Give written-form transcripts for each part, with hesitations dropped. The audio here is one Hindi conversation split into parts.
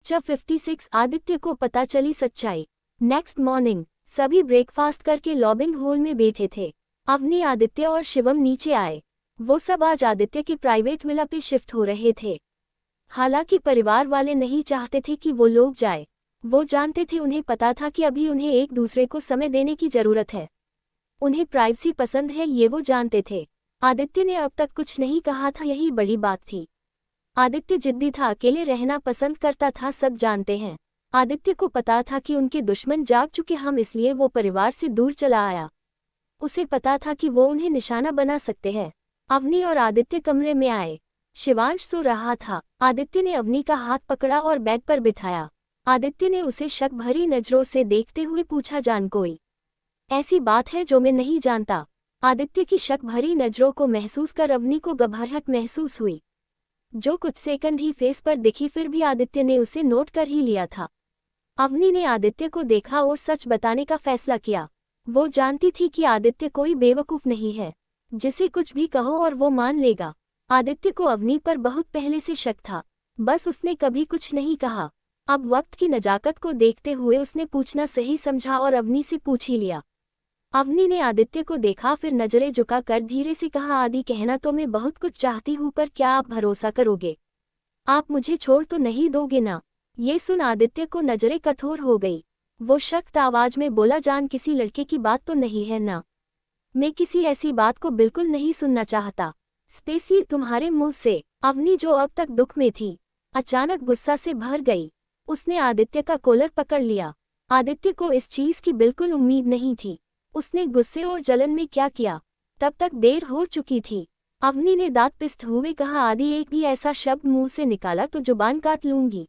लेक्चर 56 आदित्य को पता चली सच्चाई। नेक्स्ट मॉर्निंग सभी ब्रेकफास्ट करके लॉबिंग हॉल में बैठे थे। अवनी, आदित्य और शिवम नीचे आए। वो सब आज आदित्य की प्राइवेट विला पे शिफ्ट हो रहे थे। हालांकि परिवार वाले नहीं चाहते थे कि वो लोग जाए। वो जानते थे, उन्हें पता था कि अभी उन्हें एक दूसरे को समय देने की जरूरत है। उन्हें प्राइवेसी पसंद है, ये वो जानते थे। आदित्य ने अब तक कुछ नहीं कहा था, यही बड़ी बात थी। आदित्य जिद्दी था, अकेले रहना पसंद करता था, सब जानते हैं। आदित्य को पता था कि उनके दुश्मन जाग चुके हम, इसलिए वो परिवार से दूर चला आया। उसे पता था कि वो उन्हें निशाना बना सकते हैं। अवनी और आदित्य कमरे में आए। शिवांश सो रहा था। आदित्य ने अवनी का हाथ पकड़ा और बेड पर बिठाया। आदित्य ने उसे शक भरी नजरों से देखते हुए पूछा, जान कोई ऐसी बात है जो मैं नहीं जानता? आदित्य की शक भरी नजरों को महसूस कर अवनी को घबराहट महसूस हुई, जो कुछ सेकंड ही फेस पर दिखी, फिर भी आदित्य ने उसे नोट कर ही लिया था। अवनी ने आदित्य को देखा और सच बताने का फैसला किया। वो जानती थी कि आदित्य कोई बेवकूफ नहीं है, जिसे कुछ भी कहो और वो मान लेगा। आदित्य को अवनी पर बहुत पहले से शक था, बस उसने कभी कुछ नहीं कहा। अब वक्त की नजाकत को देखते हुए उसने पूछना सही समझा और अवनी से पूछ ही लिया। अवनी ने आदित्य को देखा, फिर नजरें झुकाकर धीरे से कहा, आदि, कहना तो मैं बहुत कुछ चाहती हूँ, पर क्या आप भरोसा करोगे? आप मुझे छोड़ तो नहीं दोगे ना? ये सुन आदित्य को नजरें कठोर हो गई। वो सख्त आवाज में बोला, जान, किसी लड़के की बात तो नहीं है ना? मैं किसी ऐसी बात को बिल्कुल नहीं सुनना चाहता, स्पेशली तुम्हारे मुंह से। अवनी, जो अब तक दुख में थी, अचानक गुस्सा से भर गई। उसने आदित्य का कॉलर पकड़ लिया। आदित्य को इस चीज की बिल्कुल उम्मीद नहीं थी। उसने गुस्से और जलन में क्या किया? तब तक देर हो चुकी थी। अवनी ने दांत पिसते हुए कहा, आदि, एक भी ऐसा शब्द मुंह से निकाला तो जुबान काट लूंगी।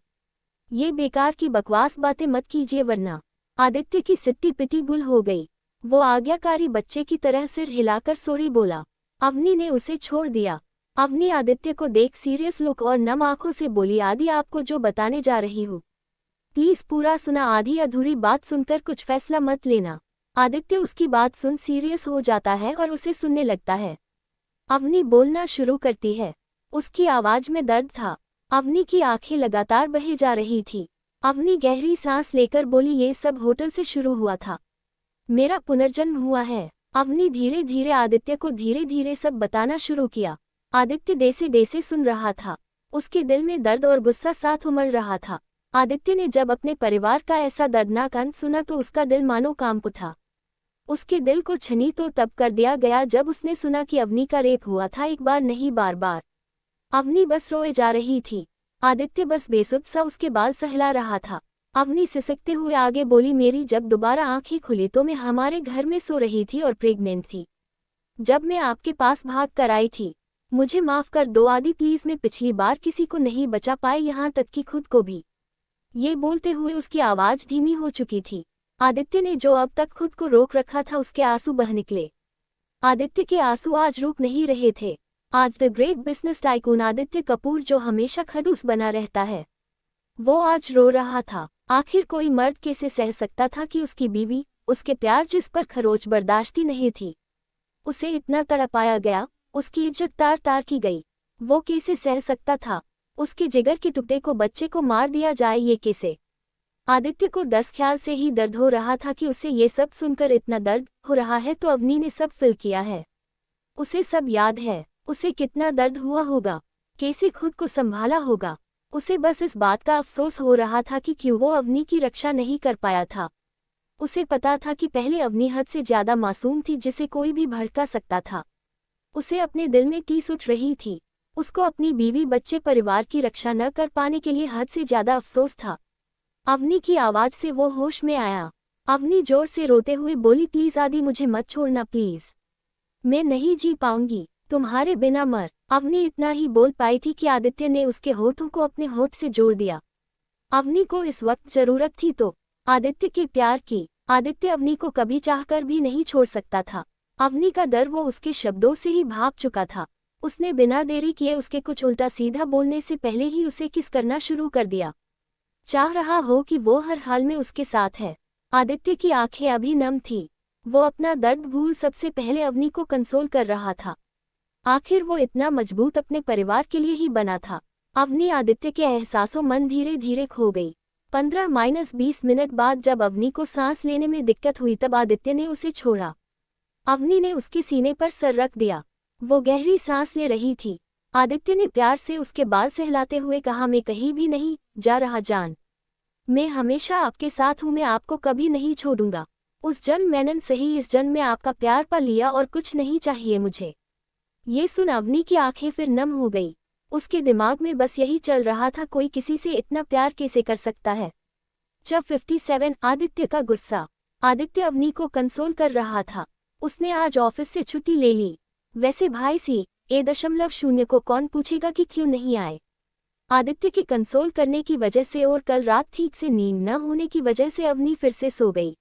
ये बेकार की बकवास बातें मत कीजिए वरना। आदित्य की सिट्टी पिटी गुल हो गई। वो आज्ञाकारी बच्चे की तरह सिर हिलाकर सॉरी बोला। अवनी ने उसे छोड़ दिया। अवनी आदित्य को देख सीरियस लुक और नम आंखों से बोली, आदि, आपको जो बताने जा रही हूँ प्लीज पूरा सुना, आधी अधूरी बात सुनकर कुछ फैसला मत लेना। आदित्य उसकी बात सुन सीरियस हो जाता है और उसे सुनने लगता है। अवनी बोलना शुरू करती है। उसकी आवाज में दर्द था। अवनी की आंखें लगातार बहे जा रही थी। अवनी गहरी सांस लेकर बोली, ये सब होटल से शुरू हुआ था, मेरा पुनर्जन्म हुआ है। अवनी धीरे धीरे आदित्य को धीरे धीरे सब बताना शुरू किया। आदित्य देसे देसे सुन रहा था। उसके दिल में दर्द और गुस्सा साथ उमड़ रहा था। आदित्य ने जब अपने परिवार का ऐसा दर्दनाक अंत सुना तो उसका दिल मानो कांप उठा। उसके दिल को छनी तो तब कर दिया गया जब उसने सुना कि अवनी का रेप हुआ था, एक बार नहीं बार बार। अवनी बस रोए जा रही थी। आदित्य बस बेसुध सा उसके बाल सहला रहा था। अवनी सिसकते हुए आगे बोली, मेरी जब दोबारा आंखें खुली तो मैं हमारे घर में सो रही थी और प्रेग्नेंट थी। जब मैं आपके पास भाग कर आई थी, मुझे माफ कर दो आदि, प्लीज, मैं पिछली बार किसी को नहीं बचा पाई, यहाँ तक कि खुद को भी। ये बोलते हुए उसकी आवाज धीमी हो चुकी थी। आदित्य ने जो अब तक खुद को रोक रखा था, उसके आंसू बह निकले। आदित्य के आंसू आज रुक नहीं रहे थे। आज the great business tycoon Aditya Kapoor, जो हमेशा खड़ूस बना रहता है, वो आज रो रहा था। आखिर कोई मर्द कैसे सह सकता था कि उसकी बीवी, उसके प्यार जिस पर खरोच बर्दाश्ती नहीं थी, उसे इतना तड़पाया गया, उसकी इज्जत तार तार की गई। वो कैसे सह सकता था? उसके जिगर के टुकड़े को बच्चे को मार दिया जाए, ये कैसे? आदित्य को दस ख्याल से ही दर्द हो रहा था कि उसे ये सब सुनकर इतना दर्द हो रहा है तो अवनी ने सब फिल किया है। उसे सब याद है। उसे कितना दर्द हुआ होगा, कैसे खुद को संभाला होगा। उसे बस इस बात का अफसोस हो रहा था कि क्यों वो अवनी की रक्षा नहीं कर पाया था। उसे पता था कि पहले अवनी हद से ज्यादा मासूम थी, जिसे कोई भी भड़का सकता था। उसे अपने दिल में टीस उठ रही थी। उसको अपनी बीवी, बच्चे, परिवार की रक्षा न कर पाने के लिए हद से ज्यादा अफसोस था। अवनी की आवाज से वो होश में आया। अवनी जोर से रोते हुए बोली, प्लीज आदि, मुझे मत छोड़ना प्लीज, मैं नहीं जी पाऊंगी तुम्हारे बिना मर। अवनी इतना ही बोल पाई थी कि आदित्य ने उसके होठों को अपने होठ से जोड़ दिया। अवनी को इस वक्त जरूरत थी तो आदित्य के प्यार की। आदित्य अवनी को कभी चाहकर भी नहीं छोड़ सकता था। अवनी का डर वो उसके शब्दों से ही भाप चुका था। उसने बिना देरी किए उसके कुछ उल्टा सीधा बोलने से पहले ही उसे किस करना शुरू कर दिया। चाह रहा हो कि वो हर हाल में उसके साथ है। आदित्य की आंखें अभी नम थी। वो अपना दर्द भूल सबसे पहले अवनी को कंसोल कर रहा था। आखिर वो इतना मजबूत अपने परिवार के लिए ही बना था। अवनी आदित्य के एहसासों मन धीरे धीरे खो गई। 15-20 मिनट बाद जब अवनी को सांस लेने में दिक्कत हुई तब आदित्य ने उसे छोड़ा। अवनी ने उसके सीने पर सर रख दिया। वो गहरी सांस ले रही थी। आदित्य ने प्यार से उसके बाल सहलाते हुए कहा, मैं कहीं भी नहीं जा रहा जान। मैं हमेशा आपके साथ हूँ, मैं आपको कभी नहीं छोड़ूंगा। उस जन्म मैंने सही, इस जन्म में आपका प्यार पा लिया और कुछ नहीं चाहिए मुझे। ये सुन अवनी की आंखें फिर नम हो गई। उसके दिमाग में बस यही चल रहा था, कोई किसी से इतना प्यार कैसे कर सकता है। जब 57 आदित्य का गुस्सा। आदित्य अवनी को कंसोल कर रहा था। उसने आज ऑफिस से छुट्टी ले ली। वैसे भाई C.0 को कौन पूछेगा कि क्यों नहीं आए। आदित्य के कंसोल करने की वजह से और कल रात ठीक से नींद न होने की वजह से अवनी फिर से सो गई।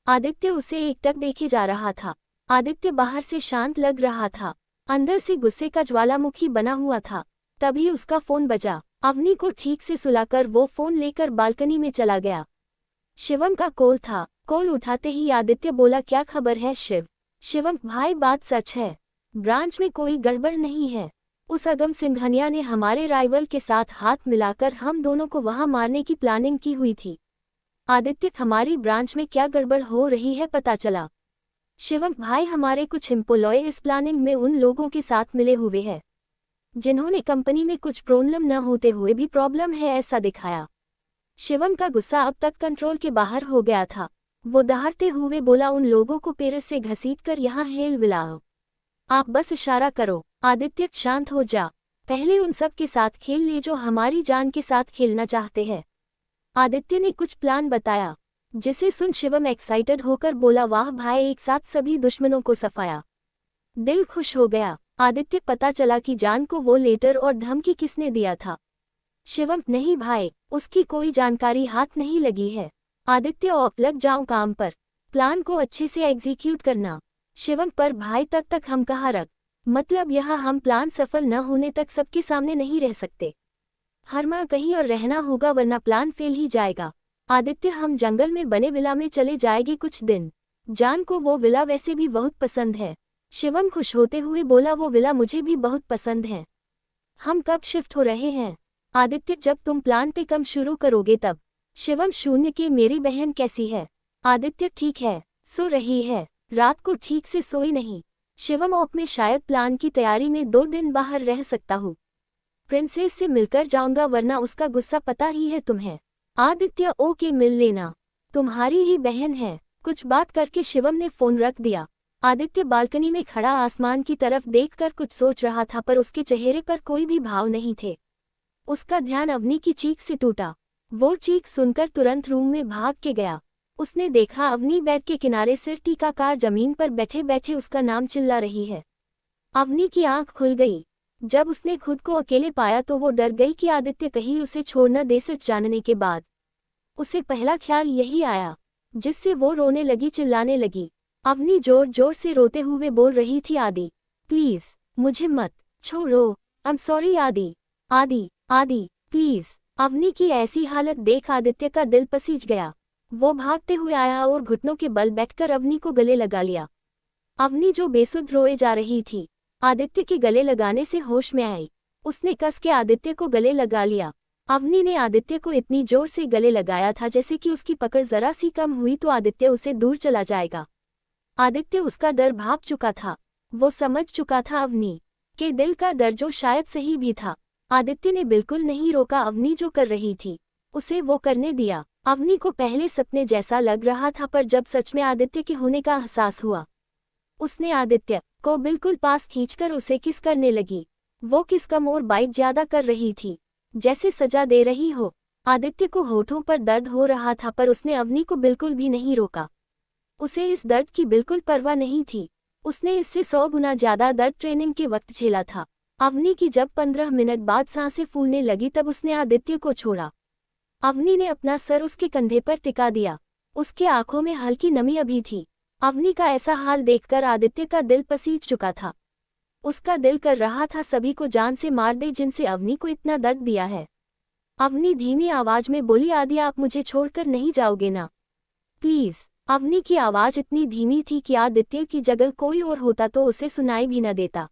आदित्य उसे एकटक देखे जा रहा था। आदित्य बाहर से शांत लग रहा था, अंदर से गुस्से का ज्वालामुखी बना हुआ था। तभी उसका फोन बजा। अवनी को ठीक से सुलाकर वो फोन लेकर बालकनी में चला गया। शिवम का कॉल था। कॉल उठाते ही आदित्य बोला, क्या खबर है शिव। शिवम, भाई बात सच है, ब्रांच में कोई गड़बड़ नहीं है। उस अगम सिंघानिया ने हमारे राइवल के साथ हाथ मिलाकर हम दोनों को वहां मारने की प्लानिंग की हुई थी। आदित्य, हमारी ब्रांच में क्या गड़बड़ हो रही है पता चला। शिवम भाई, हमारे कुछ एम्प्लॉय इस प्लानिंग में उन लोगों के साथ मिले हुए हैं जिन्होंने कंपनी में कुछ प्रॉब्लम न होते हुए भी प्रॉब्लम है ऐसा दिखाया। शिवम का गुस्सा अब तक कंट्रोल के बाहर हो गया था। वो दहाड़ते हुए बोला, उन लोगों को पेरिस से घसीटकर यहाँ हेल विलाओ। आप बस इशारा करो। आदित्य, शांत हो जा, पहले उन सब के साथ खेल ले जो हमारी जान के साथ खेलना चाहते हैं। आदित्य ने कुछ प्लान बताया, जिसे सुन शिवम एक्साइटेड होकर बोला, वाह भाई, एक साथ सभी दुश्मनों को सफाया। दिल खुश हो गया। आदित्य, पता चला कि जान को वो लेटर और धमकी किसने दिया था। शिवम, नहीं भाई, उसकी कोई जानकारी हाथ नहीं लगी है। आदित्य, औक लग जाऊं काम पर, प्लान को अच्छे से एग्जीक्यूट करना। शिवम, पर भाई तक हम कहाँ रख, मतलब यहाँ हम प्लान सफल न होने तक सबके सामने नहीं रह सकते। हर माह कहीं और रहना होगा वरना प्लान फेल ही जाएगा। आदित्य, हम जंगल में बने विला में चले जाएंगे कुछ दिन। जान को वो विला वैसे भी बहुत पसंद है। शिवम खुश होते हुए बोला, वो विला मुझे भी बहुत पसंद है। हम कब शिफ्ट हो रहे हैं। आदित्य, जब तुम प्लान पे कम शुरू करोगे तब। शिवम, 0 के मेरी बहन कैसी है। आदित्य, ठीक है, सो रही है, रात को ठीक से सोई नहीं। शिवम, ऑप में शायद प्लान की तैयारी में 2 दिन बाहर रह सकता हूँ। प्रिंसेस से मिलकर जाऊंगा वरना उसका गुस्सा पता ही है तुम्हें। आदित्य, ओके, मिल लेना, तुम्हारी ही बहन है। कुछ बात करके शिवम ने फोन रख दिया। आदित्य बालकनी में खड़ा आसमान की तरफ देखकर कुछ सोच रहा था, पर उसके चेहरे पर कोई भी भाव नहीं थे। उसका ध्यान अवनी की चीख से टूटा। वो चीख सुनकर तुरंत रूम में भाग के गया। उसने देखा अवनी बेड के किनारे सिर टीकाकार जमीन पर बैठे बैठे उसका नाम चिल्ला रही है। अवनी की आंख खुल गई। जब उसने खुद को अकेले पाया तो वो डर गई कि आदित्य कहीं उसे छोड़ न दे। सच जानने के बाद उसे पहला ख्याल यही आया, जिससे वो रोने लगी, चिल्लाने लगी। अवनी जोर जोर से रोते हुए बोल रही थी, आदि प्लीज मुझे मत छोड़ो, आई एम सॉरी आदि, आदि, आदि प्लीज। अवनी की ऐसी हालत देख आदित्य का दिल पसीज गया। वो भागते हुए आया और घुटनों के बल बैठकर अवनी को गले लगा लिया। अवनी जो बेसुध रोए जा रही थी, आदित्य के गले लगाने से होश में आई। उसने कस के आदित्य को गले लगा लिया। अवनी ने आदित्य को इतनी जोर से गले लगाया था जैसे कि उसकी पकड़ जरा सी कम हुई तो आदित्य उसे दूर चला जाएगा। आदित्य उसका डर भाप चुका था। वो समझ चुका था अवनी के दिल का डर, जो शायद सही भी था। आदित्य ने बिल्कुल नहीं रोका अवनी जो कर रही थी, उसे वो करने दिया। अवनी को पहले सपने जैसा लग रहा था, पर जब सच में आदित्य के होने का एहसास हुआ, उसने आदित्य को बिल्कुल पास खींचकर उसे किस करने लगी। वो किस कम और बाइट ज्यादा कर रही थी, जैसे सजा दे रही हो। आदित्य को होठों पर दर्द हो रहा था, पर उसने अवनी को बिल्कुल भी नहीं रोका। उसे इस दर्द की बिल्कुल परवाह नहीं थी। उसने इससे 100 गुना ज्यादा दर्द ट्रेनिंग के वक्त झेला था। अवनी की जब 15 मिनट बाद सांसें फूलने लगी तब उसने आदित्य को छोड़ा। अवनी ने अपना सर उसके कंधे पर टिका दिया। उसके आंखों में हल्की नमी अभी थी। अवनी का ऐसा हाल देखकर आदित्य का दिल पसीज चुका था। उसका दिल कर रहा था सभी को जान से मार दे जिनसे अवनी को इतना दर्द दिया है। अवनी धीमी आवाज में बोली, आदि आप मुझे छोड़कर नहीं जाओगे ना, प्लीज। अवनी की आवाज इतनी धीमी थी कि आदित्य की जगह कोई और होता तो उसे सुनाई भी न देता।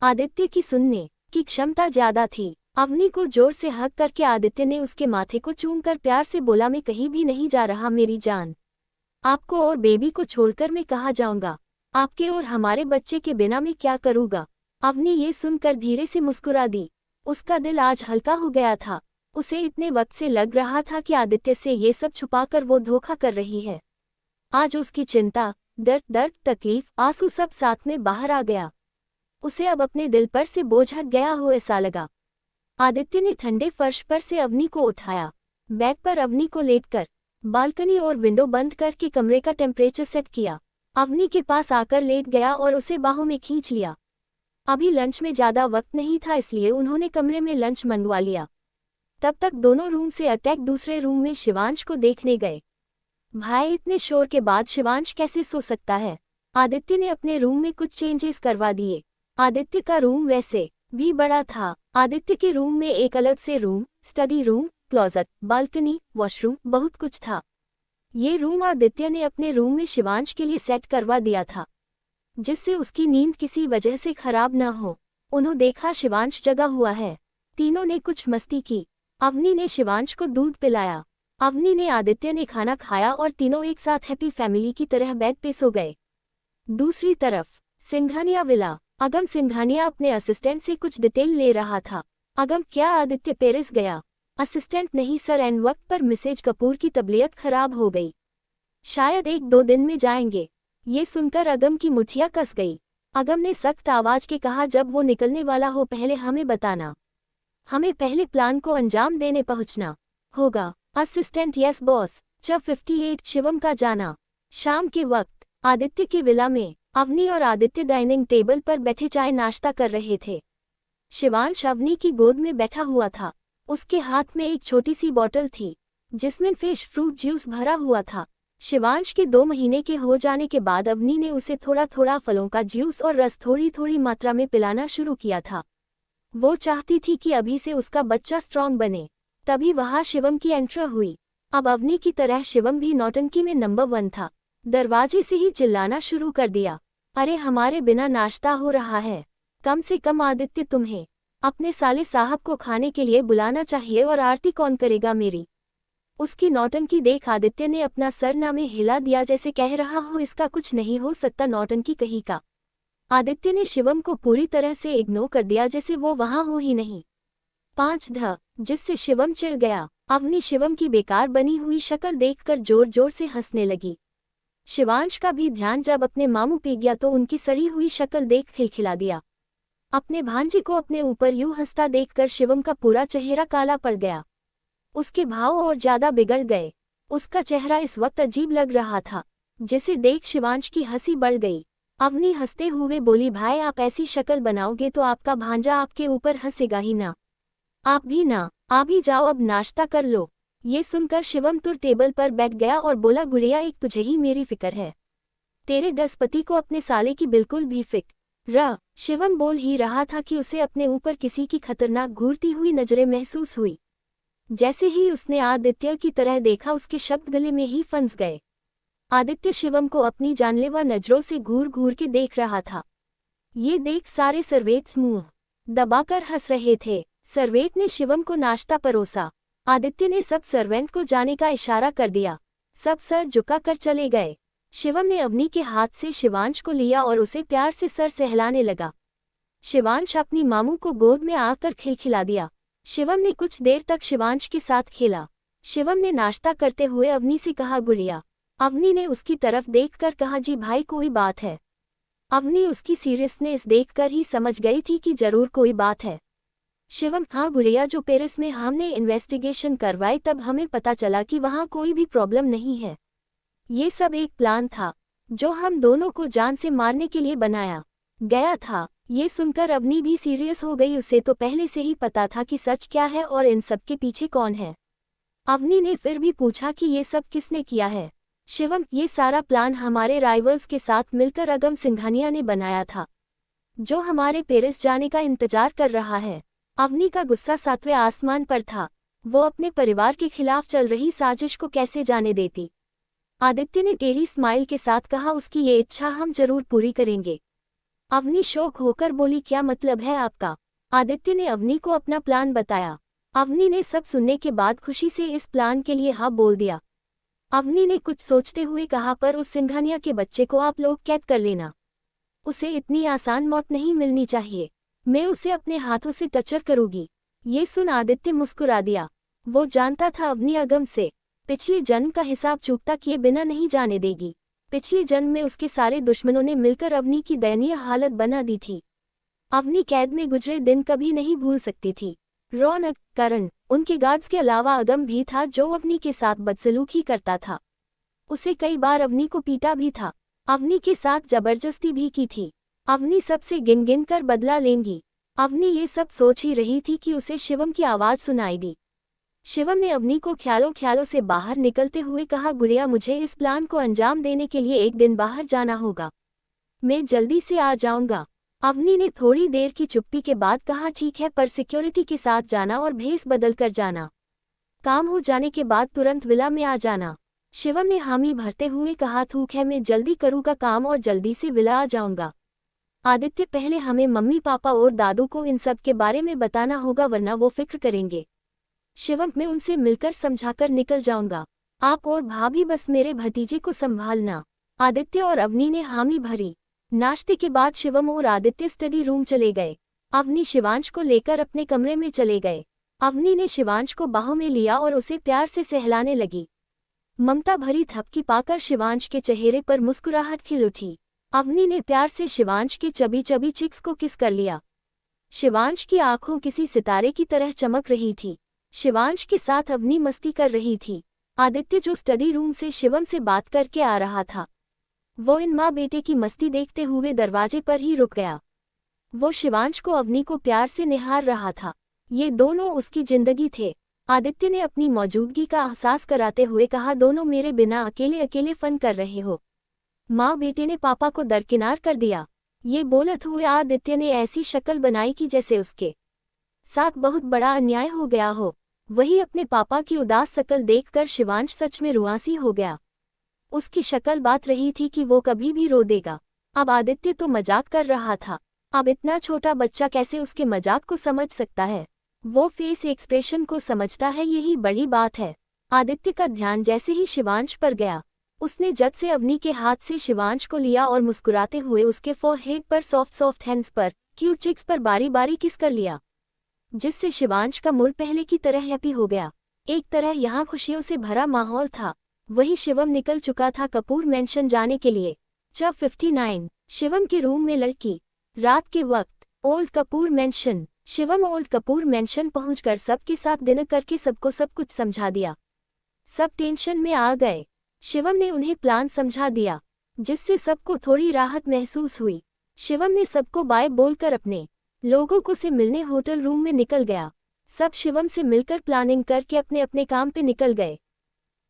आदित्य की सुनने की क्षमता ज्यादा थी। अवनी को जोर से हक करके आदित्य ने उसके माथे को चूमकर प्यार से बोला, मैं कहीं भी नहीं जा रहा मेरी जान। आपको और बेबी को छोड़कर मैं कहाँ जाऊंगा? आपके और हमारे बच्चे के बिना मैं क्या करूँगा? अवनी ये सुनकर धीरे से मुस्कुरा दी। उसका दिल आज हल्का हो गया था। उसे इतने वक्त से लग रहा था कि आदित्य से ये सब छुपाकर वो धोखा कर रही है। आज उसकी चिंता, दर्द, तकलीफ, आंसू सब साथ में बाहर आ गया। उसे अब अपने दिल पर से बोझ हट गया हो ऐसा लगा। आदित्य ने ठंडे फर्श पर से अवनी को उठाया। बेड पर अवनी को लेटकर बालकनी और विंडो बंद करके कमरे का टेम्परेचर सेट किया। अवनी के पास आकर लेट गया और उसे बाहों में खींच लिया। अभी लंच में ज्यादा वक्त नहीं था, इसलिए उन्होंने कमरे में लंच मंगवा लिया। तब तक दोनों रूम से अटैक दूसरे रूम में शिवांश को देखने गए। भाई, इतने शोर के बाद शिवांश कैसे सो सकता है? आदित्य ने अपने रूम में कुछ चेंजेस करवा दिए। आदित्य का रूम वैसे भी बड़ा था। आदित्य के रूम में एक अलग से room, study room, closet, balcony, washroom, बहुत कुछ था। ये रूम आदित्य ने अपने रूम में शिवांश के लिए सेट करवा दिया था, जिससे उसकी नींद किसी वजह से खराब न हो। उन्होंने देखा शिवांश जगा हुआ है। तीनों ने कुछ मस्ती की। अवनी ने शिवांश को दूध पिलाया। अवनी ने आदित्य ने खाना खाया और तीनों एक साथ हैप्पी फैमिली की तरह बेड पे सो गए। दूसरी तरफ सिंघानिया विला। अगम सिंघानिया अपने असिस्टेंट से कुछ डिटेल ले रहा था। अगम, क्या आदित्य पेरिस गया? असिस्टेंट, नहीं सर, एन वक्त पर मिसेज कपूर की तबीयत खराब हो गई, शायद 1-2 दिन में जाएंगे। ये सुनकर अगम की मुठिया कस गई। अगम ने सख्त आवाज के कहा, जब वो निकलने वाला हो पहले हमें बताना। हमें पहले प्लान को अंजाम देने पहुंचना होगा। Assistant, yes boss. 58 शिवम का जाना। शाम के वक्त आदित्य की विला में अवनी और आदित्य डाइनिंग टेबल पर बैठे चाय नाश्ता कर रहे थे। शिवांश अवनी की गोद में बैठा हुआ था। उसके हाथ में एक छोटी सी बोतल थी, जिसमें फ्रेश फ्रूट जूस भरा हुआ था। शिवांश के 2 महीने के हो जाने के बाद अवनी ने उसे थोड़ा थोड़ा फलों का जूस और रस थोड़ी थोड़ी मात्रा में पिलाना शुरू किया था। वो चाहती थी कि अभी से उसका बच्चा स्ट्रांग बने। तभी वहां शिवम की एंट्री हुई। अब अवनी की तरह शिवम भी नौटंकी में नंबर 1 था। दरवाजे से ही चिल्लाना शुरू कर दिया, अरे हमारे बिना नाश्ता हो रहा है। कम से कम आदित्य, तुम्हें अपने साले साहब को खाने के लिए बुलाना चाहिए, और आरती कौन करेगा मेरी? उसकी नौटंकी देख आदित्य ने अपना सर ना में हिला दिया, जैसे कह रहा हो इसका कुछ नहीं हो सकता, नौटंकी कहीं का। आदित्य ने शिवम को पूरी तरह से इग्नोर कर दिया, जैसे वो वहां हो ही नहीं। 5 जिससे शिवम चिढ़ गया। अवनी शिवम की बेकार बनी हुई शक्ल देखकर जोर जोर से हंसने लगी। शिवांश का भी ध्यान जब अपने मामू पे गया तो उनकी सड़ी हुई शक्ल देख खिलखिला दिया। अपने भांजे को अपने ऊपर यूं हंसता देखकर शिवम का पूरा चेहरा काला पड़ गया। उसके भाव और ज्यादा बिगड़ गए। उसका चेहरा इस वक्त अजीब लग रहा था, जिसे देख शिवांश की हंसी बढ़ गई। अवनी हंसते हुए बोली, भाई आप ऐसी शक्ल बनाओगे तो आपका भांजा आपके ऊपर हंसेगा ही ना। आप भी ना, आप ही जाओ, अब नाश्ता कर लो। ये सुनकर शिवम तुर टेबल पर बैठ गया और बोला, गुड़िया एक तुझे ही मेरी फिक्र है, तेरे दसपति को अपने साले की बिल्कुल भी फिक्र। शिवम बोल ही रहा था कि उसे अपने ऊपर किसी की खतरनाक घूरती हुई नजरें महसूस हुई। जैसे ही उसने आदित्य की तरह देखा, उसके शब्द गले में ही फंस गए। आदित्य शिवम को अपनी जानलेवा नजरों से घूर घूर के देख रहा था। ये देख सारे सर्वेंट्स मुंह दबाकर हंस रहे थे। सर्वेंट ने शिवम को नाश्ता परोसा। आदित्य ने सब सर्वेंट को जाने का इशारा कर दिया। सब सर झुका कर चले गए। शिवम ने अवनी के हाथ से शिवांश को लिया और उसे प्यार से सर सहलाने लगा। शिवांश अपनी मामू को गोद में आकर खिलखिला दिया। शिवम ने कुछ देर तक शिवांश के साथ खेला। शिवम ने नाश्ता करते हुए अवनी से कहा, गुड़िया। अवनी ने उसकी तरफ देखकर कहा, जी भाई कोई बात है। अवनी उसकी सीरियसनेस देखकर ही समझ गई थी कि जरूर कोई बात है। शिवम, हाँ गुड़िया, जो पेरिस में हमने इन्वेस्टिगेशन करवाई तब हमें पता चला कि वहाँ कोई भी प्रॉब्लम नहीं है। ये सब एक प्लान था जो हम दोनों को जान से मारने के लिए बनाया गया था। ये सुनकर अवनी भी सीरियस हो गई। उसे तो पहले से ही पता था कि सच क्या है और इन सब के पीछे कौन है। अवनी ने फिर भी पूछा कि ये सब किसने किया है? शिवम, ये सारा प्लान हमारे राइवल्स के साथ मिलकर अगम सिंघानिया ने बनाया था, जो हमारे पेरिस जाने का इंतजार कर रहा है। अवनी का गुस्सा 7वें आसमान पर था। वो अपने परिवार के खिलाफ चल रही साजिश को कैसे जाने देती। आदित्य ने टेढ़ी स्माइल के साथ कहा, उसकी ये इच्छा हम जरूर पूरी करेंगे। अवनी शौक होकर बोली, क्या मतलब है आपका? आदित्य ने अवनी को अपना प्लान बताया। अवनी ने सब सुनने के बाद खुशी से इस प्लान के लिए हाँ बोल दिया। अवनी ने कुछ सोचते हुए कहा, पर उस सिंघानिया के बच्चे को आप लोग कैद कर लेना। उसे इतनी आसान मौत नहीं मिलनी चाहिए। मैं उसे अपने हाथों से टचर करूंगी। ये सुन आदित्य मुस्कुरा दिया। वो जानता था अवनी अगम से पिछले जन्म का हिसाब चूकता किए बिना नहीं जाने देगी। पिछले जन्म में उसके सारे दुश्मनों ने मिलकर अवनी की दयनीय हालत बना दी थी। अवनी कैद में गुजरे दिन कभी नहीं भूल सकती थी। रौनक, करण, उनके गार्ड्स के अलावा अगम भी था जो अवनी के साथ बदसलूकी करता था। उसे कई बार अवनी को पीटा भी था। अवनी के साथ जबरदस्ती भी की थी। अवनी सबसे गिन गिन कर बदला लेंगी। अवनी ये सब सोच ही रही थी कि उसे शिवम की आवाज सुनाई दी। शिवम ने अवनी को ख्यालों ख्यालों से बाहर निकलते हुए कहा, गुड़िया मुझे इस प्लान को अंजाम देने के लिए एक दिन बाहर जाना होगा। मैं जल्दी से आ जाऊंगा। अवनी ने थोड़ी देर की चुप्पी के बाद कहा, ठीक है, पर सिक्योरिटी के साथ जाना और भेस बदल कर जाना। काम हो जाने के बाद तुरंत विला में आ जाना। शिवम ने हामी भरते हुए कहा, ठीक है, मैं जल्दी करूँगा काम और जल्दी से विला आ जाऊंगा। आदित्य, पहले हमें मम्मी पापा और दादू को इन सब के बारे में बताना होगा, वरना वो फिक्र करेंगे। शिवम, मैं उनसे मिलकर समझाकर निकल जाऊंगा। आप और भाभी बस मेरे भतीजे को संभालना। आदित्य और अवनी ने हामी भरी। नाश्ते के बाद शिवम और आदित्य स्टडी रूम चले गए। अवनी शिवांश को लेकर अपने कमरे में चले गए। अवनी ने शिवांश को बाहों में लिया और उसे प्यार से सहलाने लगी। ममता भरी थपकी पाकर शिवांश के चेहरे पर मुस्कुराहट खिल उठी। अवनी ने प्यार से शिवांश की चबी चबी चिक्स को किस कर लिया। शिवांश की आंखों किसी सितारे की तरह चमक रही थी। शिवांश के साथ अवनी मस्ती कर रही थी। आदित्य, जो स्टडी रूम से शिवम से बात करके आ रहा था, वो इन माँ बेटे की मस्ती देखते हुए दरवाजे पर ही रुक गया। वो शिवांश को अवनी को प्यार से निहार रहा था। ये दोनों उसकी जिंदगी थे। आदित्य ने अपनी मौजूदगी का एहसास कराते हुए कहा, दोनों मेरे बिना अकेले अकेले फन कर रहे हो। माँ बेटे ने पापा को दरकिनार कर दिया। ये बोलत हुए आदित्य ने ऐसी शक्ल बनाई कि जैसे उसके साथ बहुत बड़ा अन्याय हो गया हो। वही अपने पापा की उदास शक्ल देखकर शिवांश सच में रुआंसी हो गया। उसकी शक्ल बात रही थी कि वो कभी भी रो देगा। अब आदित्य तो मजाक कर रहा था। अब इतना छोटा बच्चा कैसे उसके मजाक को समझ सकता है? वो फेस एक्सप्रेशन को समझता है, यही बड़ी बात है। आदित्य का ध्यान जैसे ही शिवांश पर गया, उसने जट से अवनी के हाथ से शिवांश को लिया और मुस्कुराते हुए उसके फोरहेड पर सॉफ्ट सॉफ्ट हैंड्स पर, क्यूट चिक्स पर बारी बारी किस कर लिया, जिससे शिवांश का मूड पहले की तरह हैप्पी हो गया। एक तरह यहाँ खुशियों से भरा माहौल था। वही शिवम निकल चुका था कपूर मैंशन जाने के लिए। जब 59 शिवम के रूम में लड़की। रात के वक्त old Kapoor mention. Shivam old Kapoor mention पहुंचकर सबके साथ डिनर करके सबको सब कुछ समझा दिया। सब टेंशन में आ गए। शिवम ने उन्हें प्लान समझा दिया, जिससे सबको थोड़ी राहत महसूस हुई। शिवम ने सबको बाय बोलकर अपने लोगों को से मिलने होटल रूम में निकल गया। सब शिवम से मिलकर प्लानिंग करके अपने अपने काम पे निकल गए।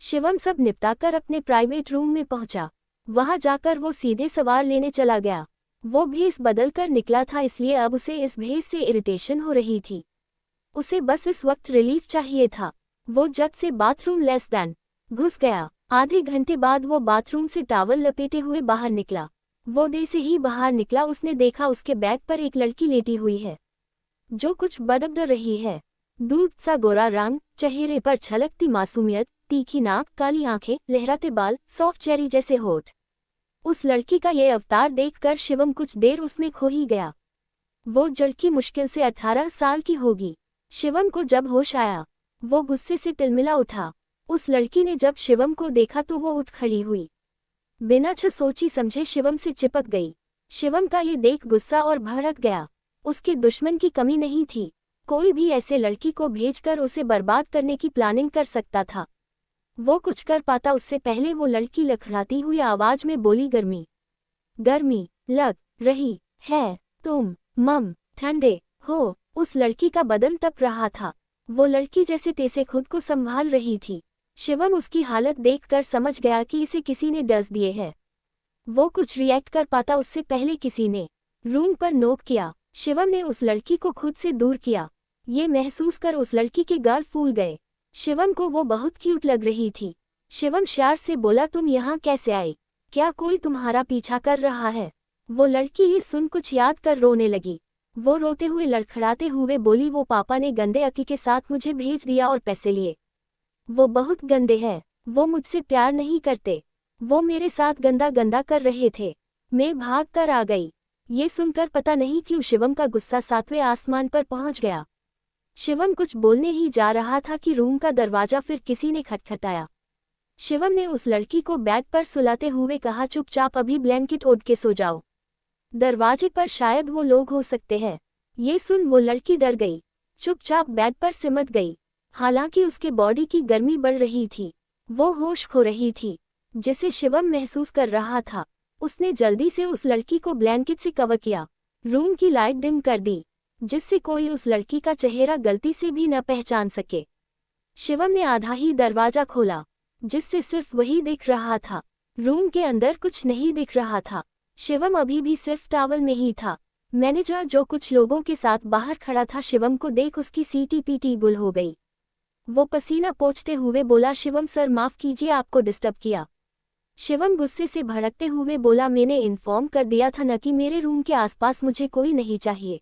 शिवम सब निपटाकर अपने प्राइवेट रूम में पहुंचा। वहां जाकर वो सीधे सवार लेने चला गया। वो भेस बदल कर निकला था, इसलिए अब उसे इस भेस से इरिटेशन हो रही थी। उसे बस इस वक्त रिलीफ चाहिए था। वो जट से बाथरूम लेस देन घुस गया। आधे घंटे बाद वो बाथरूम से टॉवल लपेटे हुए बाहर निकला। वो डे से ही बाहर निकला, उसने देखा उसके बैग पर एक लड़की लेटी हुई है, जो कुछ बड़बड़ रही है। दूध सा गोरा रंग, चेहरे पर छलकती मासूमियत, तीखी नाक, काली आंखें, लहराते बाल, सॉफ्ट चेरी जैसे होठ। उस लड़की का ये अवतार देखकर शिवम कुछ देर उसमें खो ही गया। वो लड़की मुश्किल से 18 साल की होगी। शिवम को जब होश आया, वो गुस्से से तिलमिला उठा। उस लड़की ने जब शिवम को देखा तो वो उठ खड़ी हुई, बिना सोची समझे शिवम से चिपक गई। शिवम का ये देख गुस्सा और भड़क गया। उसके दुश्मन की कमी नहीं थी। कोई भी ऐसे लड़की को भेजकर उसे बर्बाद करने की प्लानिंग कर सकता था। वो कुछ कर पाता उससे पहले वो लड़की लखड़ाती हुई आवाज में बोली, गर्मी गर्मी लग रही है तुम मम ठंडे हो। उस लड़की का बदन तप रहा था। वो लड़की जैसे तैसे खुद को संभाल रही थी। शिवम उसकी हालत देखकर समझ गया कि इसे किसी ने डस दिए है। वो कुछ रिएक्ट कर पाता उससे पहले किसी ने रूम पर नोक किया। शिवम ने उस लड़की को खुद से दूर किया। ये महसूस कर उस लड़की के गाल फूल गए। शिवम को वो बहुत क्यूट लग रही थी। शिवम शार से बोला, तुम यहाँ कैसे आई? क्या कोई तुम्हारा पीछा कर रहा है? वो लड़की ये सुन कुछ याद कर रोने लगी। वो रोते हुए लड़खड़ाते हुए बोली, वो पापा ने गंदे अकी के साथ मुझे भेज दिया और पैसे लिए। वो बहुत गंदे हैं, वो मुझसे प्यार नहीं करते, वो मेरे साथ गंदा गंदा कर रहे थे। मैं भाग कर आ गई। ये सुनकर पता नहीं क्यों शिवम का गुस्सा 7वें आसमान पर पहुंच गया। शिवम कुछ बोलने ही जा रहा था कि रूम का दरवाजा फिर किसी ने खटखटाया। शिवम ने उस लड़की को बेड पर सुलाते हुए कहा, चुपचाप अभी ब्लैंकेट ओढ़ के सो जाओ, दरवाजे पर शायद वो लोग हो सकते हैं। ये सुन वो लड़की डर गई, चुपचाप बेड पर सिमट गई। हालांकि उसके बॉडी की गर्मी बढ़ रही थी, वो होश खो रही थी, जिसे शिवम महसूस कर रहा था। उसने जल्दी से उस लड़की को ब्लैंकेट से कवर किया, रूम की लाइट डिम कर दी, जिससे कोई उस लड़की का चेहरा गलती से भी न पहचान सके। शिवम ने आधा ही दरवाजा खोला, जिससे सिर्फ वही दिख रहा था, रूम के अंदर कुछ नहीं दिख रहा था। शिवम अभी भी सिर्फ टॉवल में ही था। मैनेजर जो कुछ लोगों के साथ बाहर खड़ा था, शिवम को देख उसकी सीटी-पीटी गुल हो गई। वो पसीना पोंछते हुए बोला, शिवम सर माफ कीजिए, आपको डिस्टर्ब किया। शिवम गुस्से से भड़कते हुए बोला, मैंने इन्फॉर्म कर दिया था न कि मेरे रूम के आसपास मुझे कोई नहीं चाहिए।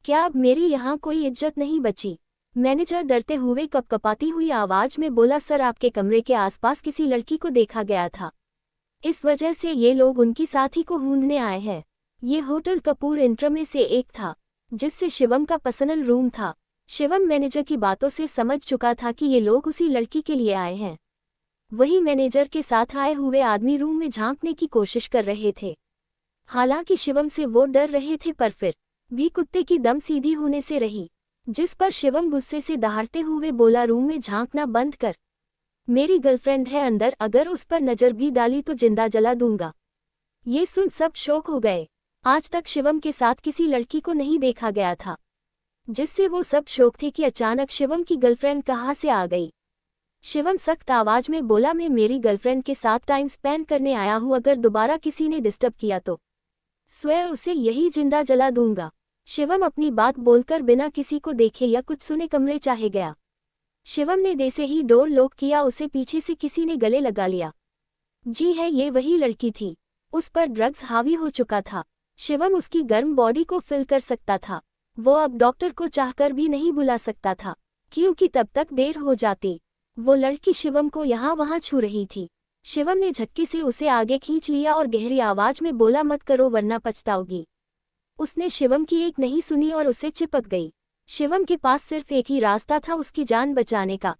क्या अब मेरी यहाँ कोई इज्जत नहीं बची? मैनेजर डरते हुए कपकपाती हुई आवाज में बोला, सर आपके कमरे के आसपास किसी लड़की को देखा गया था, इस वजह से ये लोग उनकी साथी को ढूंढने आए हैं। ये होटल कपूर इंटर में से एक था, जिससे शिवम का पर्सनल रूम था। शिवम मैनेजर की बातों से समझ चुका था कि ये लोग उसी लड़की के लिए आए हैं। वही मैनेजर के साथ आए हुए आदमी रूम में झांकने की कोशिश कर रहे थे। हालांकि शिवम से वो डर रहे थे, पर फिर भी कुत्ते की दम सीधी होने से रही, जिस पर शिवम गुस्से से दहाड़ते हुए बोला, रूम में झांकना बंद कर, मेरी गर्लफ्रेंड है अंदर, अगर उस पर नजर भी डाली तो जिंदा जला दूंगा। ये सुन सब शौक हो गए। आज तक शिवम के साथ किसी लड़की को नहीं देखा गया था, जिससे वो सब शौक थे कि अचानक शिवम की गर्लफ्रेंड कहाँ से आ गई। शिवम सख्त आवाज में बोला, मैं मेरी गर्लफ्रेंड के साथ टाइम स्पेंड करने आया हूँ, अगर दोबारा किसी ने डिस्टर्ब किया तो स्वयं उसे यही जिंदा जला दूंगा। शिवम अपनी बात बोलकर बिना किसी को देखे या कुछ सुने कमरे चाहे गया। शिवम ने जैसे ही डोर लॉक किया, उसे पीछे से किसी ने गले लगा लिया। जी है, ये वही लड़की थी। उस पर ड्रग्स हावी हो चुका था। शिवम उसकी गर्म बॉडी को फील कर सकता था। वो अब डॉक्टर को चाहकर भी नहीं बुला सकता था, क्योंकि तब तक देर हो जाती। वो लड़की शिवम को यहाँ वहाँ छू रही थी। शिवम ने झटके से उसे आगे खींच लिया और गहरी आवाज में बोला, मत करो वरना पछताओगी। उसने शिवम की एक नहीं सुनी और उसे चिपक गई। शिवम के पास सिर्फ एक ही रास्ता था, उसकी जान बचाने का।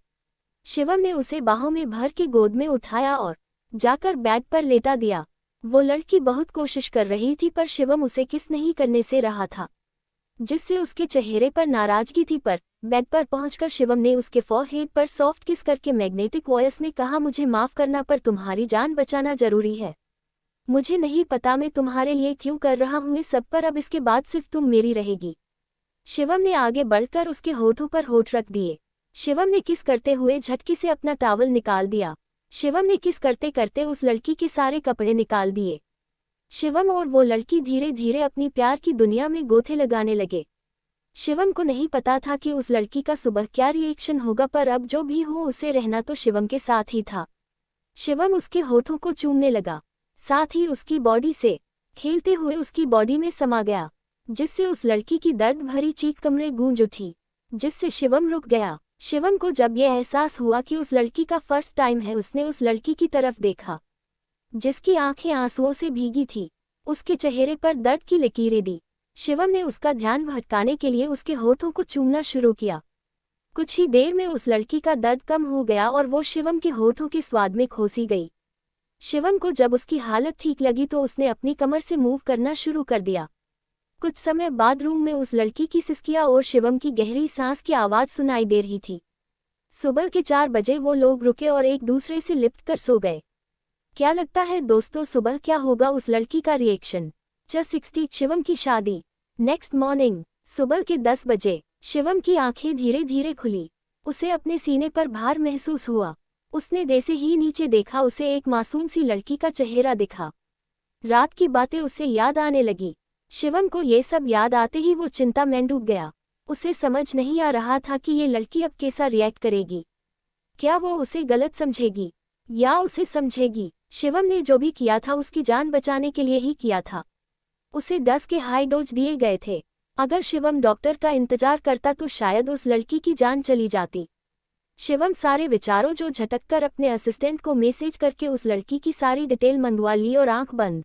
शिवम ने उसे बाहों में भर के गोद में उठाया और जाकर बेड पर लेटा दिया। वो लड़की बहुत कोशिश कर रही थी, पर शिवम उसे किस नहीं करने से रहा था, जिससे उसके चेहरे पर नाराजगी थी। पर बेड पर पहुंचकर शिवम ने उसके फॉरहेड पर सॉफ्ट किस करके मैग्नेटिक वॉइस में कहा, मुझे माफ करना, पर तुम्हारी जान बचाना जरूरी है। मुझे नहीं पता मैं तुम्हारे लिए क्यों कर रहा हूँ ये सब, पर अब इसके बाद सिर्फ तुम मेरी रहेगी। शिवम ने आगे बढ़कर उसके होठों पर होठ रख दिए। शिवम ने किस करते हुए झटके से अपना टॉवल निकाल दिया। शिवम ने किस करते करते उस लड़की के सारे कपड़े निकाल दिए। शिवम और वो लड़की धीरे धीरे अपनी प्यार की दुनिया में गोथे लगाने लगे। शिवम को नहीं पता था कि उस लड़की का सुबह क्या रिएक्शन होगा, पर अब जो भी हो उसे रहना तो शिवम के साथ ही था। शिवम उसके होठों को चूमने लगा, साथ ही उसकी बॉडी से खेलते हुए उसकी बॉडी में समा गया, जिससे उस लड़की की दर्द भरी चीख कमरे गूंज उठी, जिससे शिवम रुक गया। शिवम को जब यह एहसास हुआ कि उस लड़की का फर्स्ट टाइम है, उसने उस लड़की की तरफ देखा, जिसकी आंखें आंसुओं से भीगी थी। उसके चेहरे पर दर्द की लकीरें दी। शिवम ने उसका ध्यान भटकाने के लिए उसके होठों को चूमना शुरू किया। कुछ ही देर में उस लड़की का दर्द कम हो गया और वो शिवम के होठों के स्वाद में खोसी गई। शिवम को जब उसकी हालत ठीक लगी तो उसने अपनी कमर से मूव करना शुरू कर दिया। कुछ समय बाद रूम में उस लड़की की सिसकियां और शिवम की गहरी सांस की आवाज सुनाई दे रही थी। सुबह के 4 बजे वो लोग रुके और एक दूसरे से लिपट कर सो गए। क्या लगता है दोस्तों, सुबह क्या होगा उस लड़की का रिएक्शन? 60 शिवम की शादी। नेक्स्ट मॉर्निंग सुबह के 10 बजे शिवम की आंखें धीरे धीरे खुली। उसे अपने सीने पर भार महसूस हुआ। उसने जैसे ही नीचे देखा, उसे एक मासूम सी लड़की का चेहरा दिखा। रात की बातें उसे याद आने लगी। शिवम को ये सब याद आते ही वो चिंता में डूब गया। उसे समझ नहीं आ रहा था कि ये लड़की अब कैसा रिएक्ट करेगी। क्या वो उसे गलत समझेगी या उसे समझेगी? शिवम ने जो भी किया था उसकी जान बचाने के लिए ही किया था। उसे 10 के हाई डोज दिए गए थे। अगर शिवम डॉक्टर का इंतजार करता तो शायद उस लड़की की जान चली जाती। शिवम सारे विचारों जो झटक कर अपने असिस्टेंट को मैसेज करके उस लड़की की सारी डिटेल मंगवा ली और आंख बंद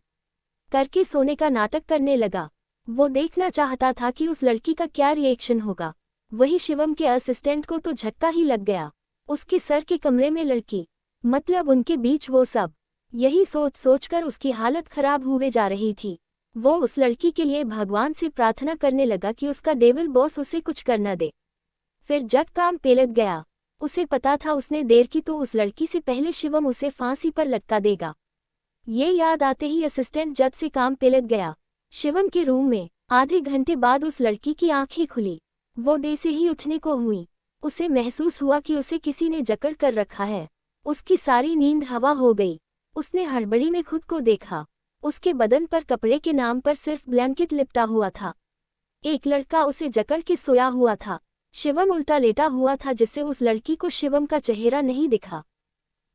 करके सोने का नाटक करने लगा। वो देखना चाहता था कि उस लड़की का क्या रिएक्शन होगा। वही शिवम के असिस्टेंट को तो झटका ही लग गया। उसके सर के कमरे में लड़की, मतलब उनके बीच वो सब। यही सोच सोचकर उसकी हालत खराब हुए जा रही थी। वो उस लड़की के लिए भगवान से प्रार्थना करने लगा कि उसका डेविल बॉस उसे कुछ कर न दे। फिर जब काम पेलट गया, उसे पता था उसने देर की तो उस लड़की से पहले शिवम उसे फांसी पर लटका देगा। ये याद आते ही असिस्टेंट जज से काम पेलट गया। शिवम के रूम में आधे घंटे बाद उस लड़की की आंखें खुली। वो डे से ही उठने को हुई। उसे महसूस हुआ कि उसे किसी ने जकड़ कर रखा है। उसकी सारी नींद हवा हो गई। उसने हड़बड़ी में खुद को देखा। उसके बदन पर कपड़े के नाम पर सिर्फ ब्लैंकेट लिपटा हुआ था। एक लड़का उसे जकड़ के सोया हुआ था। शिवम उल्टा लेटा हुआ था जिससे उस लड़की को शिवम का चेहरा नहीं दिखा।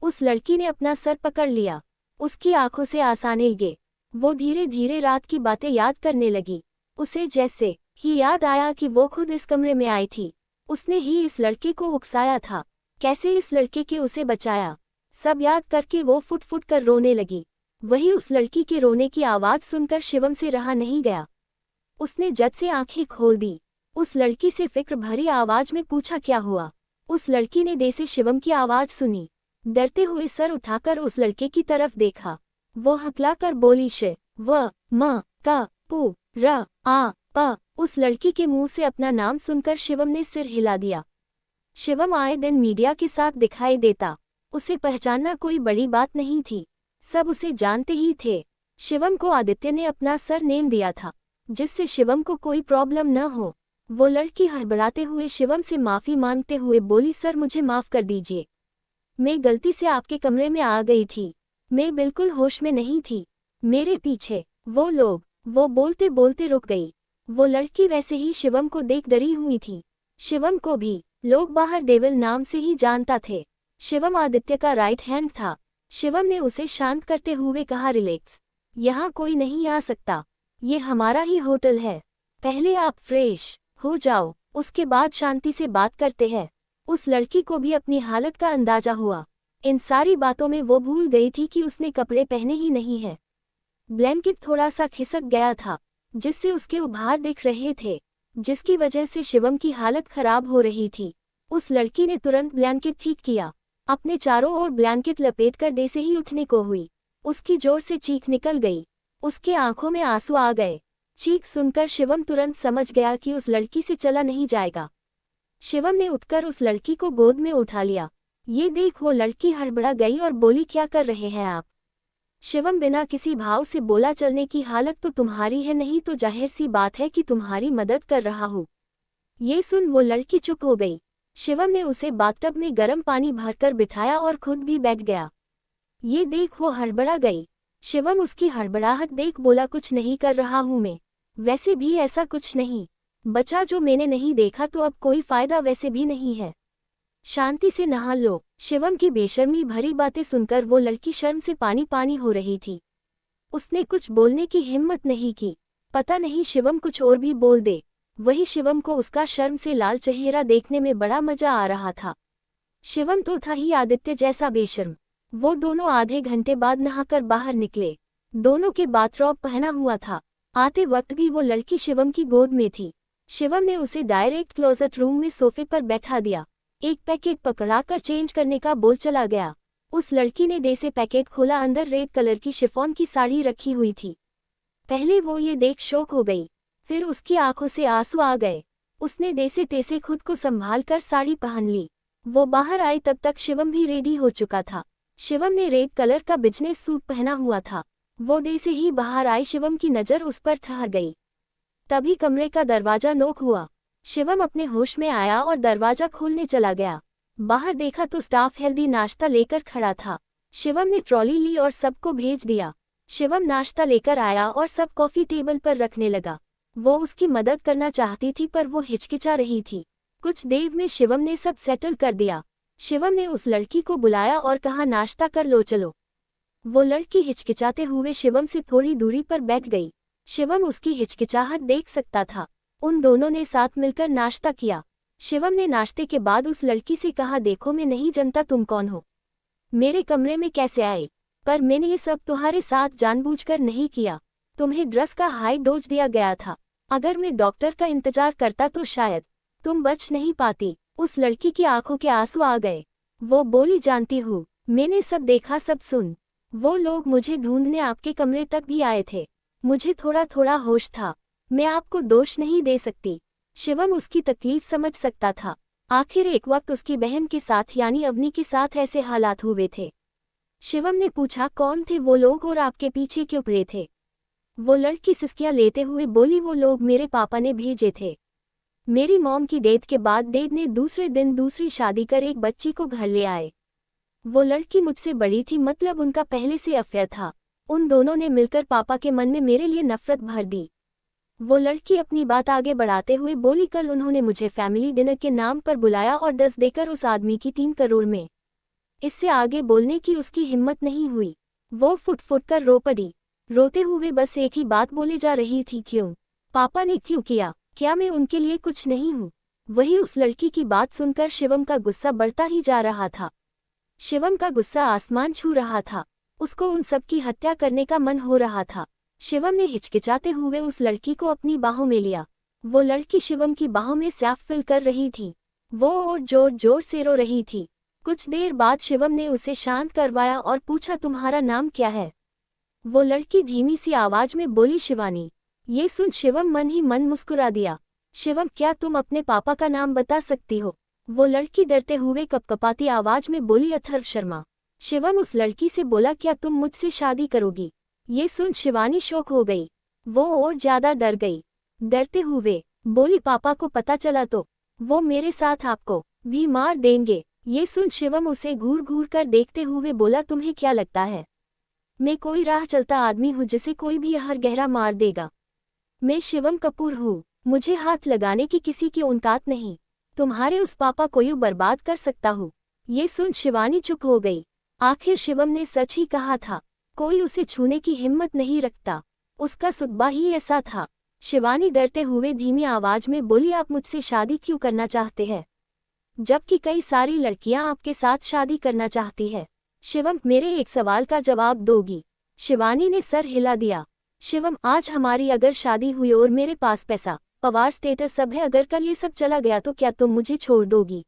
उस लड़की ने अपना सर पकड़ लिया। उसकी आंखों से आंसू गिरे। वो धीरे धीरे रात की बातें याद करने लगी। उसे जैसे ही याद आया कि वो खुद इस कमरे में आई थी। उसने ही इस लड़के को उकसाया था, कैसे इस लड़के के उसे बचाया। सब याद करके वो फुट फुट कर रोने लगी। वही उस लड़की के रोने की आवाज़ सुनकर शिवम से रहा नहीं गया। उसने जद से आंखें खोल दी। उस लड़की से फिक्र भरी आवाज में पूछा क्या हुआ। उस लड़की ने दे से शिवम की आवाज सुनी। डरते हुए सर उठाकर उस लड़के की तरफ देखा। वो हकलाकर बोली श व म क पु र आ प। उस लड़की के मुंह से अपना नाम सुनकर शिवम ने सिर हिला दिया। शिवम आए दिन मीडिया के साथ दिखाई देता। उसे पहचानना कोई बड़ी बात नहीं थी। सब उसे जानते ही थे। शिवम को आदित्य ने अपना सर नेम दिया था, जिससे शिवम को कोई प्रॉब्लम न हो। वो लड़की हड़बड़ाते हुए शिवम से माफ़ी मांगते हुए बोली, सर मुझे माफ़ कर दीजिए। मैं गलती से आपके कमरे में आ गई थी। मैं बिल्कुल होश में नहीं थी। मेरे पीछे वो लोग। वो बोलते बोलते रुक गई। वो लड़की वैसे ही शिवम को देख डरी हुई थी। शिवम को भी लोग बाहर डेविल नाम से ही जानता थे। शिवम आदित्य का राइट हैंड था। शिवम ने उसे शांत करते हुए कहा, रिलैक्स, यहाँ कोई नहीं आ सकता। ये हमारा ही होटल है। पहले आप फ्रेश हो जाओ, उसके बाद शांति से बात करते हैं। उस लड़की को भी अपनी हालत का अंदाजा हुआ। इन सारी बातों में वो भूल गई थी कि उसने कपड़े पहने ही नहीं है। ब्लैंकेट थोड़ा सा खिसक गया था, जिससे उसके उभार दिख रहे थे, जिसकी वजह से शिवम की हालत खराब हो रही थी। उस लड़की ने तुरंत ब्लैंकेट ठीक किया। अपने चारों ओर ब्लैंकेट लपेटकर डे से ही उठने को हुई। उसकी जोर से चीख निकल गई। उसके आंखों में आंसू आ गए। चीख सुनकर शिवम तुरंत समझ गया कि उस लड़की से चला नहीं जाएगा। शिवम ने उठकर उस लड़की को गोद में उठा लिया। ये देख वो लड़की हड़बड़ा गई और बोली, क्या कर रहे हैं आप। शिवम बिना किसी भाव से बोला, चलने की हालत तो तुम्हारी है नहीं तो जाहिर सी बात है कि तुम्हारी मदद कर रहा हूँ। ये सुन वो लड़की चुप हो गई। शिवम ने उसे बाथटब में गर्म पानी भरकर बिठाया और खुद भी बैठ गया। ये देख वो हड़बड़ा गई। शिवम उसकी हड़बड़ाहट देख बोला, कुछ नहीं कर रहा हूँ मैं। वैसे भी ऐसा कुछ नहीं बचा जो मैंने नहीं देखा, तो अब कोई फायदा वैसे भी नहीं है। शांति से नहा लो। शिवम की बेशर्मी भरी बातें सुनकर वो लड़की शर्म से पानी पानी हो रही थी। उसने कुछ बोलने की हिम्मत नहीं की। पता नहीं शिवम कुछ और भी बोल दे। वही शिवम को उसका शर्म से लाल चेहरा देखने में बड़ा मजा आ रहा था। शिवम तो था ही आदित्य जैसा बेशर्म। वो दोनों आधे घंटे बाद नहाकर बाहर निकले। दोनों के बाथरॉब पहना हुआ था। आते वक्त भी वो लड़की शिवम की गोद में थी। शिवम ने उसे डायरेक्ट क्लोजेट रूम में सोफे पर बैठा दिया। एक पैकेट पकड़ाकर चेंज करने का बोल चला गया। उस लड़की ने डे से पैकेट खोला। अंदर रेड कलर की शिफॉन की साड़ी रखी हुई थी। पहले वो ये देख शॉक हो गई, फिर उसकी आंखों से आंसू आ गए। उसने जैसे तैसे खुद को संभाल कर साड़ी पहन ली। वो बाहर आई तब तक शिवम भी रेडी हो चुका था। शिवम ने रेड कलर का बिजनेस सूट पहना हुआ था। वो डे से ही बाहर आई। शिवम की नज़र उस पर ठहर गई। तभी कमरे का दरवाजा नॉक हुआ। शिवम अपने होश में आया और दरवाजा खोलने चला गया। बाहर देखा तो स्टाफ हेल्दी नाश्ता लेकर खड़ा था। शिवम ने ट्रॉली ली और सबको भेज दिया। शिवम नाश्ता लेकर आया और सब कॉफी टेबल पर रखने लगा। वो उसकी मदद करना चाहती थी पर वो हिचकिचा रही थी। कुछ देर में शिवम ने सब सेटल कर दिया। शिवम ने उस लड़की को बुलाया और कहा, नाश्ता कर लो चलो। वो लड़की हिचकिचाते हुए शिवम से थोड़ी दूरी पर बैठ गई। शिवम उसकी हिचकिचाहट देख सकता था। उन दोनों ने साथ मिलकर नाश्ता किया। शिवम ने नाश्ते के बाद उस लड़की से कहा, देखो मैं नहीं जानता तुम कौन हो, मेरे कमरे में कैसे आए, पर मैंने ये सब तुम्हारे साथ जानबूझकर नहीं किया। तुम्हें ड्रग्स का हाई डोज दिया गया था। अगर मैं डॉक्टर का इंतजार करता तो शायद तुम बच नहीं पाती। उस लड़की की आंखों के आंसू आ गए। वो बोली, जानती हूँ, मैंने सब देखा, सब सुन। वो लोग मुझे ढूंढने आपके कमरे तक भी आए थे। मुझे थोड़ा थोड़ा होश था। मैं आपको दोष नहीं दे सकती। शिवम उसकी तकलीफ समझ सकता था। आखिर एक वक्त उसकी बहन के साथ यानी अवनी के साथ ऐसे हालात हुए थे। शिवम ने पूछा, कौन थे वो लोग और आपके पीछे क्यों पड़े थे? वो लड़की सिसकियां लेते हुए बोली, वो लोग मेरे पापा ने भेजे थे। मेरी मॉम की डेथ के बाद डैड ने दूसरे दिन दूसरी शादी कर एक बच्ची को घर ले आए। वो लड़की मुझसे बड़ी थी, मतलब उनका पहले से अफेयर था। उन दोनों ने मिलकर पापा के मन में मेरे लिए नफरत भर दी। वो लड़की अपनी बात आगे बढ़ाते हुए बोली, कल उन्होंने मुझे फैमिली डिनर के नाम पर बुलाया और 10 देकर उस आदमी की 3 करोड़ में। इससे आगे बोलने की उसकी हिम्मत नहीं हुई। वो फुट फुट कर रो पड़ी। रोते हुए बस एक ही बात बोले जा रही थी, क्यों? पापा ने क्यों किया? क्या मैं उनके लिए कुछ नहीं हूँ? वही उस लड़की की बात सुनकर शिवम का गुस्सा बढ़ता ही जा रहा था। शिवम का गुस्सा आसमान छू रहा था। उसको उन सब की हत्या करने का मन हो रहा था। शिवम ने हिचकिचाते हुए उस लड़की को अपनी बाहों में लिया। वो लड़की शिवम की बाहों में स्याफ फिल कर रही थी। वो और जोर जोर से रो रही थी। कुछ देर बाद शिवम ने उसे शांत करवाया और पूछा, तुम्हारा नाम क्या है? वो लड़की धीमी सी आवाज में बोली, शिवानी। ये सुन शिवम मन ही मन मुस्कुरा दिया। शिवम, क्या तुम अपने पापा का नाम बता सकती हो? वो लड़की डरते हुए कपकपाती आवाज में बोली, अथर्व शर्मा। शिवम उस लड़की से बोला, क्या तुम मुझसे शादी करोगी? ये सुन शिवानी शॉक हो गई। वो और ज्यादा डर गई। डरते हुए बोली, पापा को पता चला तो वो मेरे साथ आपको भी मार देंगे। ये सुन शिवम उसे घूर घूर कर देखते हुए बोला, तुम्हें क्या लगता है मैं कोई राह चलता आदमी हूँ जिसे कोई भी हर गहरा मार देगा? मैं शिवम कपूर हूँ। मुझे हाथ लगाने की किसी की औकात नहीं। तुम्हारे उस पापा को यूं बर्बाद कर सकता हूँ। ये सुन शिवानी चुप हो गई। आखिर शिवम ने सच ही कहा था। कोई उसे छूने की हिम्मत नहीं रखता। उसका सुतबा ही ऐसा था। शिवानी डरते हुए धीमी आवाज में बोली, आप मुझसे शादी क्यों करना चाहते हैं, जबकि कई सारी लड़कियां आपके साथ शादी करना चाहती है? शिवम, मेरे एक सवाल का जवाब दोगी? शिवानी ने सर हिला दिया। शिवम, आज हमारी अगर शादी हुई और मेरे पास पैसा, पावर, स्टेटस सब है, अगर कल ये सब चला गया तो क्या तुम मुझे छोड़ दोगी?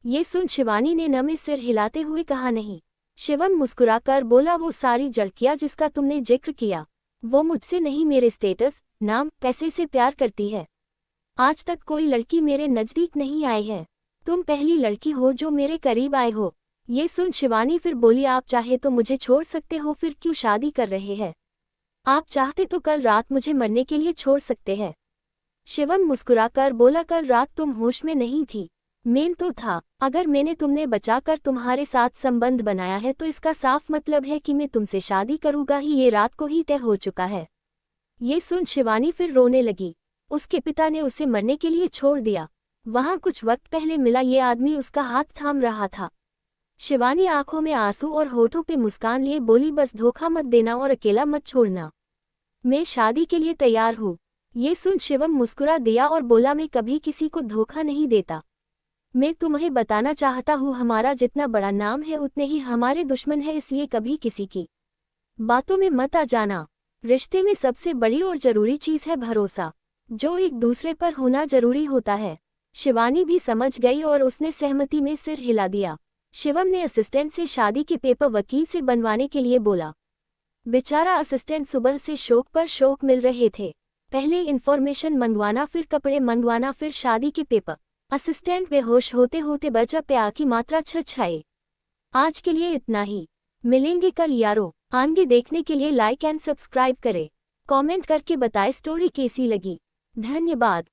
ये सुन शिवानी ने नमे सिर हिलाते हुए कहा, नहीं। शिवम मुस्कुराकर बोला, वो सारी लड़कियां जिसका तुमने जिक्र किया, वो मुझसे नहीं, मेरे स्टेटस, नाम, पैसे से प्यार करती है। आज तक कोई लड़की मेरे नजदीक नहीं आई है। तुम पहली लड़की हो जो मेरे करीब आए हो। ये सुन शिवानी फिर बोली, आप चाहे तो मुझे छोड़ सकते हो, फिर क्यों शादी कर रहे हैं? आप चाहते तो कल रात मुझे मरने के लिए छोड़ सकते हैं। शिवम मुस्कुराकर बोला, कल रात तुम होश में नहीं थी, मैं तो था। अगर मैंने तुमने बचाकर तुम्हारे साथ संबंध बनाया है तो इसका साफ मतलब है कि मैं तुमसे शादी करूंगा ही, ये रात को ही तय हो चुका है। ये सुन शिवानी फिर रोने लगी। उसके पिता ने उसे मरने के लिए छोड़ दिया। वहां कुछ वक्त पहले मिला ये आदमी उसका हाथ थाम रहा था। शिवानी आंखों में आंसू और होठों पे मुस्कान लिए बोली, बस धोखा मत देना और अकेला मत छोड़ना। मैं शादी के लिए तैयार हूँ। ये सुन शिवम मुस्कुरा दिया और बोला, मैं कभी किसी को धोखा नहीं देता। मैं तुम्हें बताना चाहता हूँ, हमारा जितना बड़ा नाम है उतने ही हमारे दुश्मन है, इसलिए कभी किसी की बातों में मत आ जाना। रिश्ते में सबसे बड़ी और जरूरी चीज है भरोसा, जो एक दूसरे पर होना जरूरी होता है। शिवानी भी समझ गई और उसने सहमति में सिर हिला दिया। शिवम ने असिस्टेंट से शादी के पेपर वकील से बनवाने के लिए बोला। बेचारा असिस्टेंट सुबह से शौक पर शौक मिल रहे थे। पहले इन्फॉर्मेशन मंगवाना, फिर कपड़े मंगवाना, फिर शादी के पेपर। असिस्टेंट बेहोश होते होते बचा प्यार की मात्रा छछाए। आज के लिए इतना ही। मिलेंगे कल यारो। आगे देखने के लिए लाइक एंड सब्सक्राइब करें। कमेंट करके बताएं स्टोरी कैसी लगी। धन्यवाद।